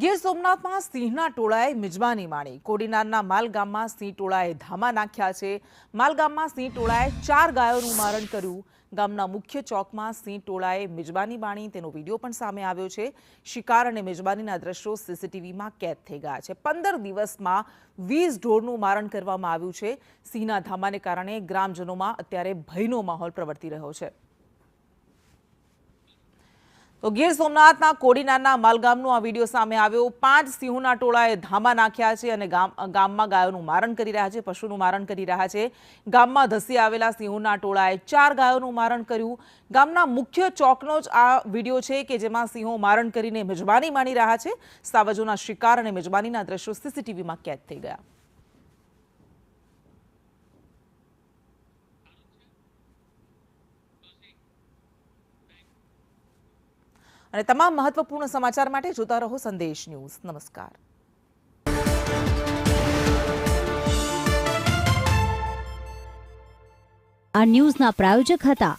ગીર સોમનાથમાં સિંહના ટોળાએ મિજબાની માણી। કોડીનારના માલ ગામમાં સિંહ ટોળાએ ધામા નાખ્યા છે। માલ ગામમાં સિંહ ટોળાએ 4 ગાયોનું મારણ કર્યું। ગામના મુખ્ય ચોકમાં સિંહ ટોળાએ મિજબાની માણી તેનો વિડીયો પણ સામે આવ્યો છે। શિકાર અને મિજબાનીના દ્રશ્યો સીસીટીવીમાં કેદ થઈ ગયા છે। 15 દિવસમાં 20 ઢોરનું મારણ કરવામાં આવ્યું છે। સિંહના ધામાને કારણે ગ્રામજનોમાં અત્યારે ભયનો માહોલ પ્રવર્તી રહ્યો છે। તો ગીર સોમનાથના કોડીનારના માલગામનો આ વિડીયો સામે આવ્યો। 5 સિંહોના ટોળાએ ધામા નાખ્યા છે અને ગામમાં ગાયોનું મારણ કરી રહ્યા છે, પશુનું મારણ કરી રહ્યા છે। ગામમાં ધસી આવેલા સિંહોના ટોળાએ 4 ગાયોનું મારણ કર્યું। ગામના મુખ્ય ચોકનો જ આ વિડીયો છે કે જેમાં સિંહો મારણ કરીને મિજબાની માણી રહ્યા છે। સાવજોના શિકાર અને મિજબાનીના દ્રશ્યો સીસીટીવીમાં કેદ થઈ ગયા। અને તમામ મહત્વપૂર્ણ સમાચાર માટે જોતા રહો સંદેશ ન્યૂઝ। નમસ્કાર। આ ન્યૂઝના પ્રાયોજક હતા